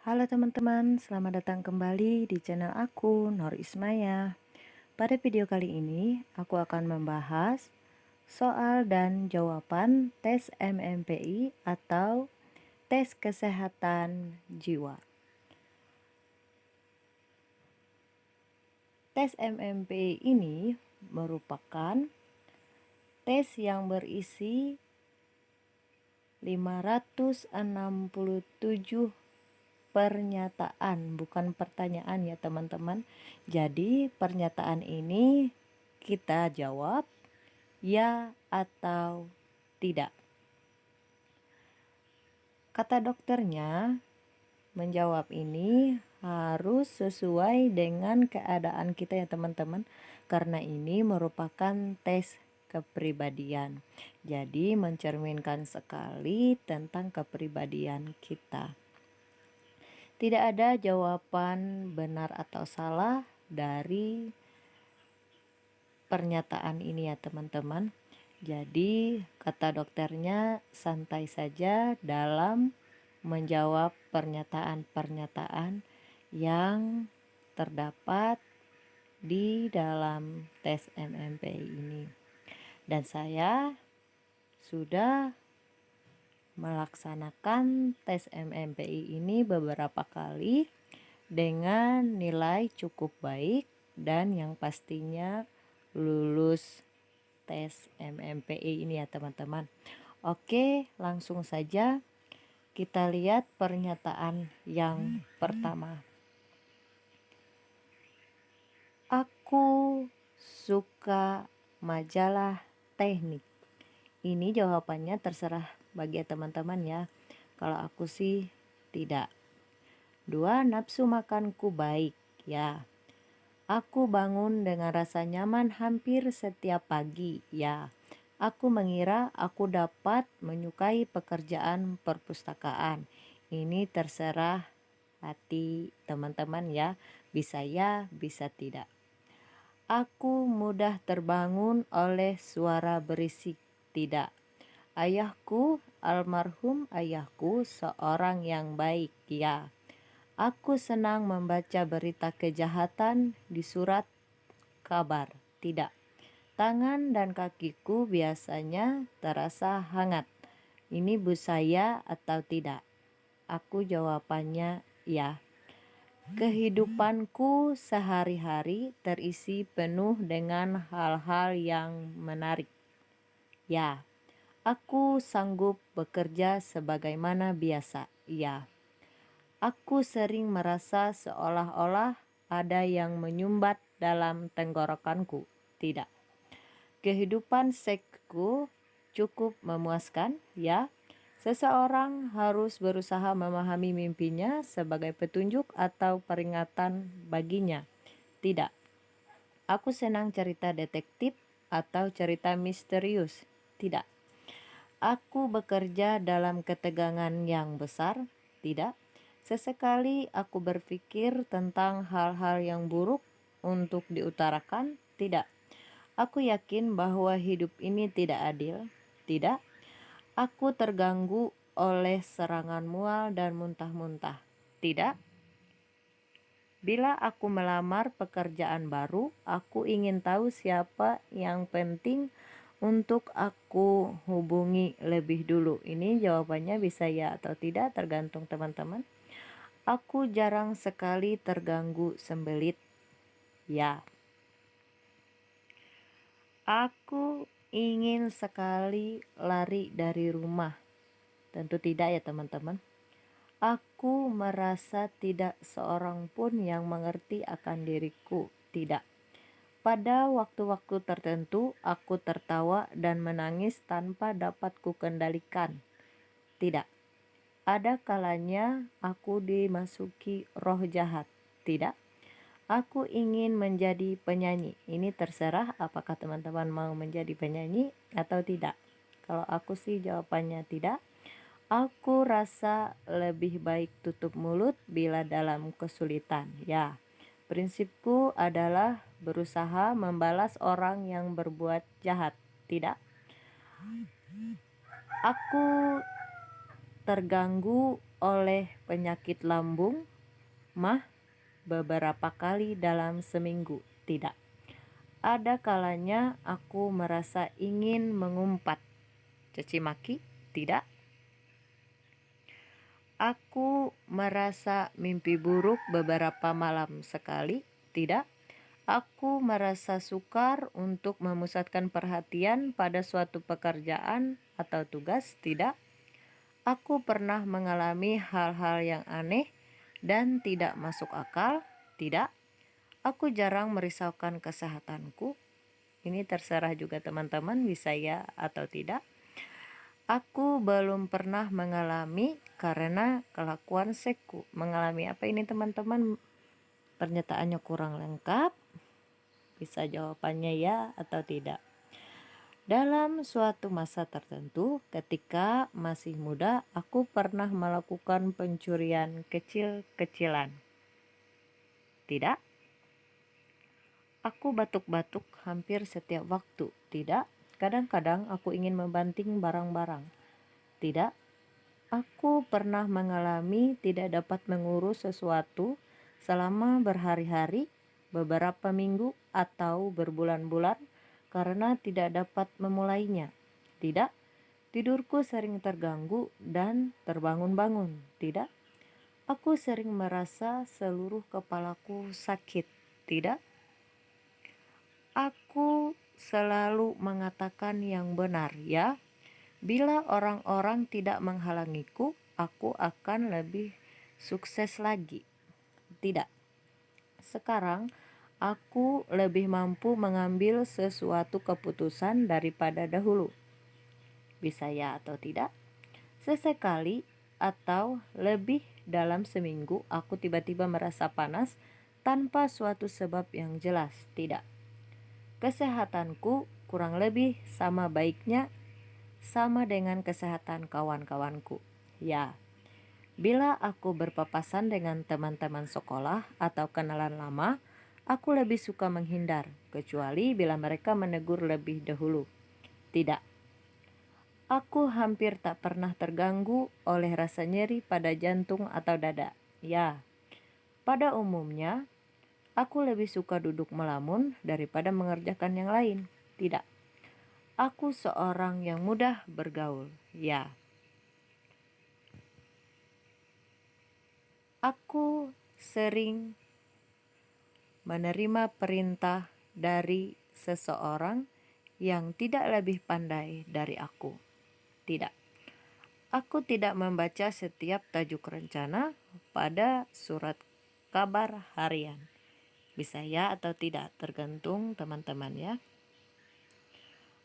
Halo teman-teman, selamat datang kembali di channel aku, Nur Ismaya. Pada video kali ini, aku akan membahas soal dan jawaban tes MMPI atau tes kesehatan jiwa. Tes MMPI ini merupakan tes yang berisi 567 pernyataan, bukan pertanyaan ya teman-teman. Jadi pernyataan ini kita jawab ya atau tidak. Kata dokternya, menjawab ini harus sesuai dengan keadaan kita ya teman-teman, karena ini merupakan tes kepribadian. Jadi mencerminkan sekali tentang kepribadian kita. Tidak ada jawaban benar atau salah dari pernyataan ini ya teman-teman. Jadi kata dokternya santai saja dalam menjawab pernyataan-pernyataan yang terdapat di dalam tes MMPI ini. Dan saya sudah melaksanakan tes MMPI ini beberapa kali dengan nilai cukup baik dan yang pastinya lulus tes MMPI ini ya teman-teman. Oke, langsung saja kita lihat pernyataan yang pertama. Aku suka majalah teknik. Ini jawabannya terserah bagi teman-teman ya. Kalau aku sih tidak. 2. Nafsu makanku baik. Ya. Aku bangun dengan rasa nyaman hampir setiap pagi. Ya. Aku mengira aku dapat menyukai pekerjaan perpustakaan. Ini terserah hati teman-teman ya. Bisa ya, bisa tidak. Aku mudah terbangun oleh suara berisik. Tidak. Ayahku, almarhum ayahku seorang yang baik. Ya. Aku senang membaca berita kejahatan di surat kabar. Tidak. Tangan dan kakiku biasanya terasa hangat. Ini busaya atau tidak? Aku jawabannya ya. Kehidupanku sehari-hari terisi penuh dengan hal-hal yang menarik. Ya. Aku sanggup bekerja sebagaimana biasa. Ya. Aku sering merasa seolah-olah ada yang menyumbat dalam tenggorokanku. Tidak. Kehidupan seksku cukup memuaskan. Ya. Seseorang harus berusaha memahami mimpinya sebagai petunjuk atau peringatan baginya. Tidak. Aku senang cerita detektif atau cerita misterius. Tidak. Aku bekerja dalam ketegangan yang besar. Tidak. Sesekali aku berpikir tentang hal-hal yang buruk untuk diutarakan. Tidak. Aku yakin bahwa hidup ini tidak adil. Tidak. Aku terganggu oleh serangan mual dan muntah-muntah. Tidak. Bila aku melamar pekerjaan baru, aku ingin tahu siapa yang penting untuk aku hubungi lebih dulu. Ini jawabannya bisa ya atau tidak, tergantung teman-teman. Aku jarang sekali terganggu sembelit. Ya. Aku ingin sekali lari dari rumah. Tentu tidak ya teman-teman. Aku merasa tidak seorang pun yang mengerti akan diriku. Tidak. Pada waktu-waktu tertentu aku tertawa dan menangis tanpa dapat kukendalikan. Tidak. Ada kalanya aku dimasuki roh jahat. Tidak. Aku ingin menjadi penyanyi. Ini terserah apakah teman-teman mau menjadi penyanyi atau tidak. Kalau aku sih jawabannya tidak. Aku rasa lebih baik tutup mulut bila dalam kesulitan. Ya. Prinsipku adalah berusaha membalas orang yang berbuat jahat. Tidak. Aku terganggu oleh penyakit lambung, mah, beberapa kali dalam seminggu? Tidak. Ada kalanya aku merasa ingin mengumpat. Caci maki? Tidak. Aku merasa mimpi buruk beberapa malam sekali? Tidak. Aku merasa sukar untuk memusatkan perhatian pada suatu pekerjaan atau tugas? Tidak. Aku pernah mengalami hal-hal yang aneh dan tidak masuk akal? Tidak. Aku jarang merisaukan kesehatanku? Ini terserah juga teman-teman, bisa ya atau tidak. Aku belum pernah mengalami karena kelakuan seku. Mengalami apa ini teman-teman? Pernyataannya kurang lengkap. Bisa jawabannya ya atau tidak. Dalam suatu masa tertentu, ketika masih muda, aku pernah melakukan pencurian kecil-kecilan. Tidak. Aku batuk-batuk hampir setiap waktu. Tidak. Kadang-kadang aku ingin membanting barang-barang. Tidak. Aku pernah mengalami tidak dapat mengurus sesuatu selama berhari-hari, beberapa minggu, atau berbulan-bulan karena tidak dapat memulainya. Tidak. Tidurku sering terganggu dan terbangun-bangun. Tidak. Aku sering merasa seluruh kepalaku sakit. Tidak. Aku selalu mengatakan yang benar, ya. Bila orang-orang tidak menghalangiku, aku akan lebih sukses lagi. Tidak. Sekarang aku lebih mampu mengambil sesuatu keputusan daripada dahulu. Bisa ya atau tidak? Sesekali atau lebih dalam seminggu aku tiba-tiba merasa panas tanpa suatu sebab yang jelas. Tidak. Kesehatanku kurang lebih sama baiknya sama dengan kesehatan kawan-kawanku. Ya, bila aku berpapasan dengan teman-teman sekolah atau kenalan lama, aku lebih suka menghindar, kecuali bila mereka menegur lebih dahulu. Tidak. Aku hampir tak pernah terganggu oleh rasa nyeri pada jantung atau dada. Ya, pada umumnya, aku lebih suka duduk melamun daripada mengerjakan yang lain. Tidak. Aku seorang yang mudah bergaul. Ya. Aku sering menerima perintah dari seseorang yang tidak lebih pandai dari aku. Tidak. Aku tidak membaca setiap tajuk rencana pada surat kabar harian. Bisa ya atau tidak, tergantung teman-teman ya.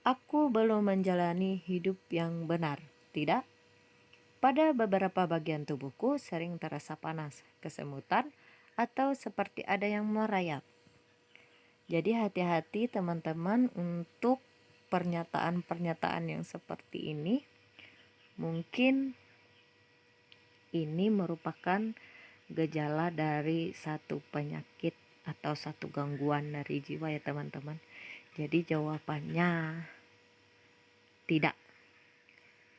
Aku belum menjalani hidup yang benar. Tidak. Pada beberapa bagian tubuhku sering terasa panas, kesemutan, atau seperti ada yang merayap. Jadi hati-hati teman-teman untuk pernyataan-pernyataan yang seperti ini. Mungkin ini merupakan gejala dari satu penyakit atau satu gangguan dari jiwa ya teman-teman. Jadi jawabannya tidak.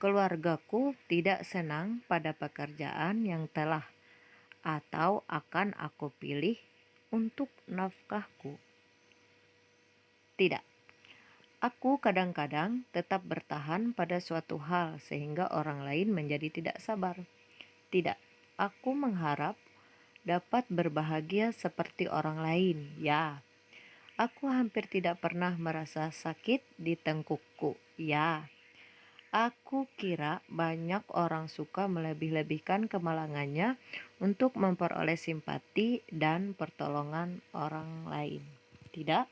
Keluargaku tidak senang pada pekerjaan yang telah atau akan aku pilih untuk nafkahku. Tidak. Aku kadang-kadang tetap bertahan pada suatu hal sehingga orang lain menjadi tidak sabar. Tidak. Aku mengharap dapat berbahagia seperti orang lain. Ya. Aku hampir tidak pernah merasa sakit di tengkukku. Ya. Aku kira banyak orang suka melebih-lebihkan kemalangannya untuk memperoleh simpati dan pertolongan orang lain. Tidak.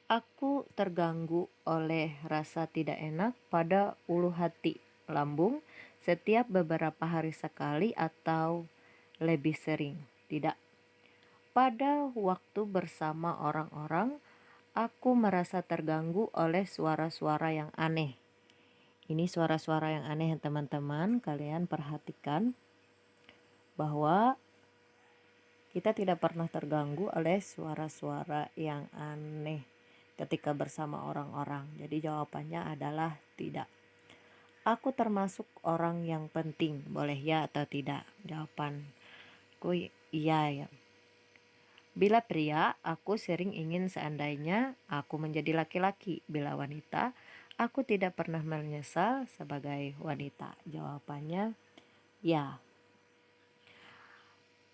Aku terganggu oleh rasa tidak enak pada ulu hati, lambung, setiap beberapa hari sekali atau lebih sering. Tidak. Pada waktu bersama orang-orang, aku merasa terganggu oleh suara-suara yang aneh. Ini suara-suara yang aneh teman-teman, kalian perhatikan bahwa kita tidak pernah terganggu oleh suara-suara yang aneh ketika bersama orang-orang. Jadi jawabannya adalah tidak. Aku termasuk orang yang penting, boleh ya atau tidak? Jawabanku iya ya. Bila pria, aku sering ingin seandainya aku menjadi laki-laki. Bila wanita, aku tidak pernah menyesal sebagai wanita. Jawabannya ya.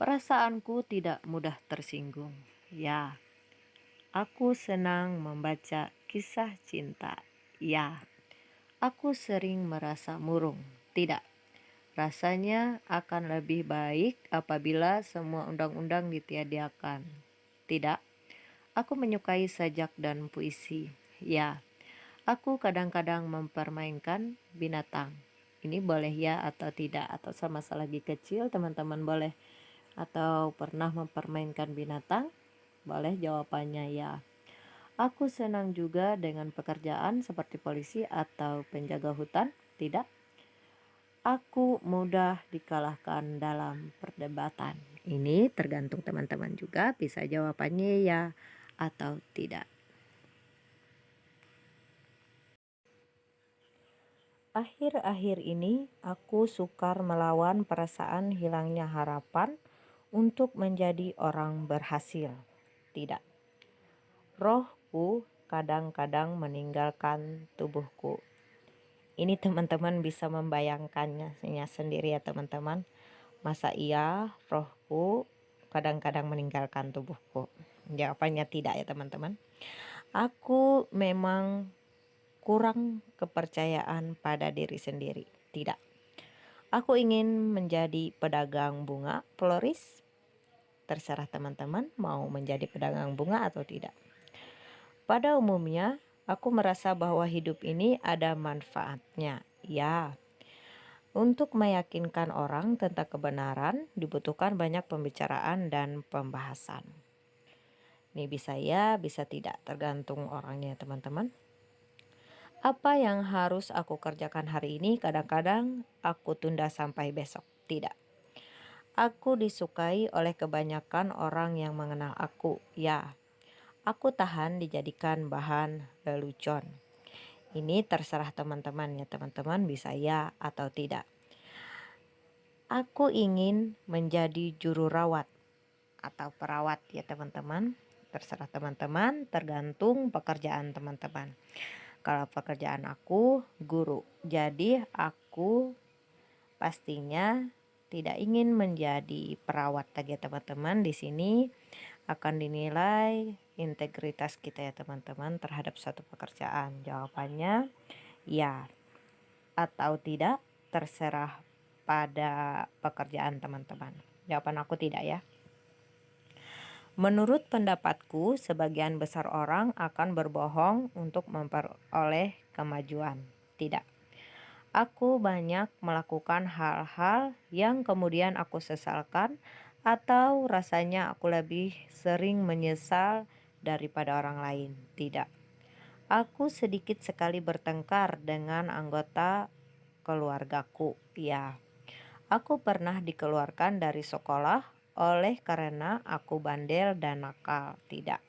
Perasaanku tidak mudah tersinggung. Ya. Aku senang membaca kisah cinta. Ya. Aku sering merasa murung. Tidak. Rasanya akan lebih baik apabila semua undang-undang ditiadakan. Tidak. Aku menyukai sajak dan puisi. Ya. Aku kadang-kadang mempermainkan binatang. Ini boleh ya atau tidak? Atau semasa lagi kecil teman-teman boleh atau pernah mempermainkan binatang? Boleh, jawabannya ya. Aku senang juga dengan pekerjaan seperti polisi atau penjaga hutan. Tidak. Aku mudah dikalahkan dalam perdebatan. Ini tergantung teman-teman juga, bisa jawabannya ya atau tidak. Akhir-akhir ini aku sukar melawan perasaan hilangnya harapan untuk menjadi orang berhasil. Tidak. Rohku kadang-kadang meninggalkan tubuhku. Ini teman-teman bisa membayangkannya sendiri ya teman-teman. Masa iya rohku kadang-kadang meninggalkan tubuhku? Jawabannya tidak ya teman-teman. Aku memang kurang kepercayaan pada diri sendiri. Tidak. Aku ingin menjadi pedagang bunga floris. Terserah teman-teman mau menjadi pedagang bunga atau tidak. Pada umumnya, aku merasa bahwa hidup ini ada manfaatnya. Ya, untuk meyakinkan orang tentang kebenaran dibutuhkan banyak pembicaraan dan pembahasan. Ini bisa ya, bisa tidak, tergantung orangnya teman-teman. Apa yang harus aku kerjakan hari ini kadang-kadang aku tunda sampai besok. Tidak. Aku disukai oleh kebanyakan orang yang mengenal aku. Ya, aku tahan dijadikan bahan lelucon. Ini terserah teman-teman ya, teman-teman bisa ya atau tidak. Aku ingin menjadi juru rawat atau perawat ya teman-teman. Terserah teman-teman, tergantung pekerjaan teman-teman. Kalau pekerjaan aku guru, jadi aku pastinya tidak ingin menjadi perawat lagi ya teman-teman. Di sini akan dinilai integritas kita ya teman-teman terhadap suatu pekerjaan. Jawabannya ya atau tidak terserah pada pekerjaan teman-teman. Jawaban aku tidak ya. Menurut pendapatku, sebagian besar orang akan berbohong untuk memperoleh kemajuan. Tidak. Aku banyak melakukan hal-hal yang kemudian aku sesalkan atau rasanya aku lebih sering menyesal daripada orang lain. Tidak. Aku sedikit sekali bertengkar dengan anggota keluargaku. Ya, aku pernah dikeluarkan dari sekolah oleh karena aku bandel dan nakal. Tidak.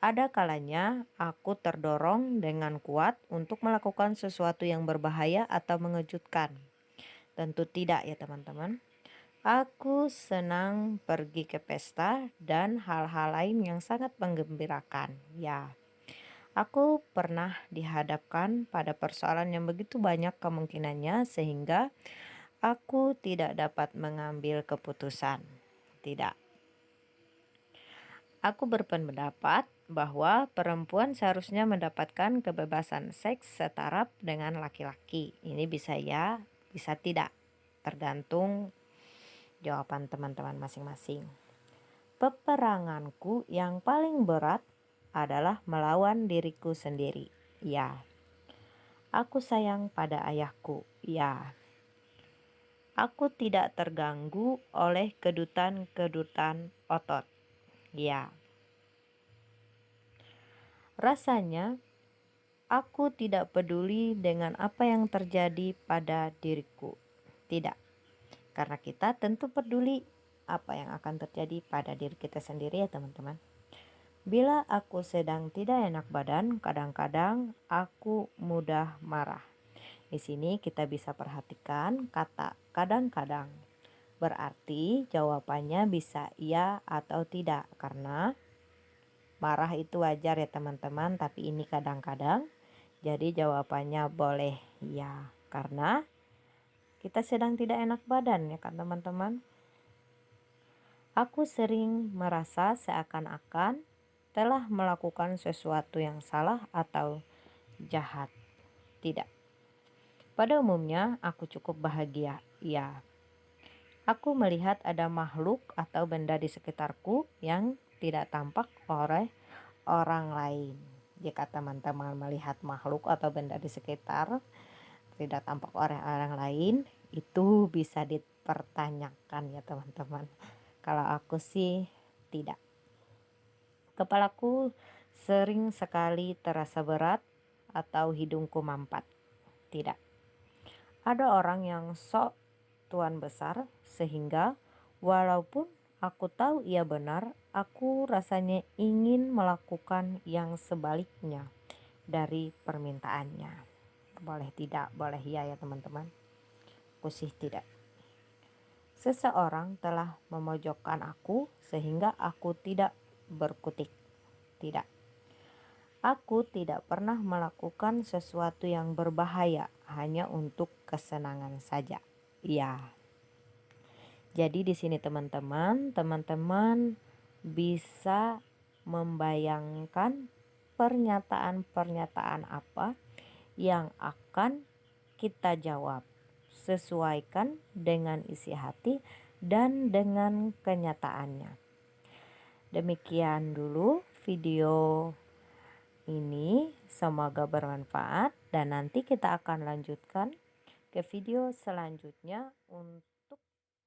Ada kalanya aku terdorong dengan kuat untuk melakukan sesuatu yang berbahaya atau mengejutkan. Tentu tidak ya teman-teman. Aku senang pergi ke pesta dan hal-hal lain yang sangat menggembirakan. Ya, aku pernah dihadapkan pada persoalan yang begitu banyak kemungkinannya sehingga aku tidak dapat mengambil keputusan. Tidak. Aku berpendapat bahwa perempuan seharusnya mendapatkan kebebasan seks setara dengan laki-laki. Ini bisa ya, bisa tidak. Tergantung jawaban teman-teman masing-masing. Peperanganku yang paling berat adalah melawan diriku sendiri. Ya. Aku sayang pada ayahku. Ya. Aku tidak terganggu oleh kedutan-kedutan otot. Ya. Rasanya aku tidak peduli dengan apa yang terjadi pada diriku. Tidak. Karena kita tentu peduli apa yang akan terjadi pada diri kita sendiri ya teman-teman. Bila aku sedang tidak enak badan, kadang-kadang aku mudah marah. Di sini kita bisa perhatikan kata kadang-kadang. Berarti jawabannya bisa iya atau tidak, karena marah itu wajar ya teman-teman, tapi ini kadang-kadang. Jadi jawabannya boleh iya, karena kita sedang tidak enak badan ya kan teman-teman. Aku sering merasa seakan-akan telah melakukan sesuatu yang salah atau jahat. Tidak. Pada umumnya aku cukup bahagia. Ya. Aku melihat ada makhluk atau benda di sekitarku yang tidak tampak oleh orang lain. Jika teman-teman melihat makhluk atau benda di sekitar tidak tampak oleh orang lain, itu bisa dipertanyakan ya teman-teman. Kalau aku sih tidak. Kepalaku sering sekali terasa berat atau hidungku mampat. Tidak. Ada orang yang sok tuan besar sehingga walaupun aku tahu ia benar, aku rasanya ingin melakukan yang sebaliknya dari permintaannya. Boleh tidak, boleh iya ya teman-teman. Aku sih tidak. Seseorang telah memojokkan aku sehingga aku tidak berkutik. Tidak. Aku tidak pernah melakukan sesuatu yang berbahaya hanya untuk kesenangan saja. Ya. Jadi di sini teman-teman bisa membayangkan pernyataan-pernyataan apa yang akan kita jawab. Sesuaikan dengan isi hati dan dengan kenyataannya. Demikian dulu video ini, semoga bermanfaat dan nanti kita akan lanjutkan ke video selanjutnya untuk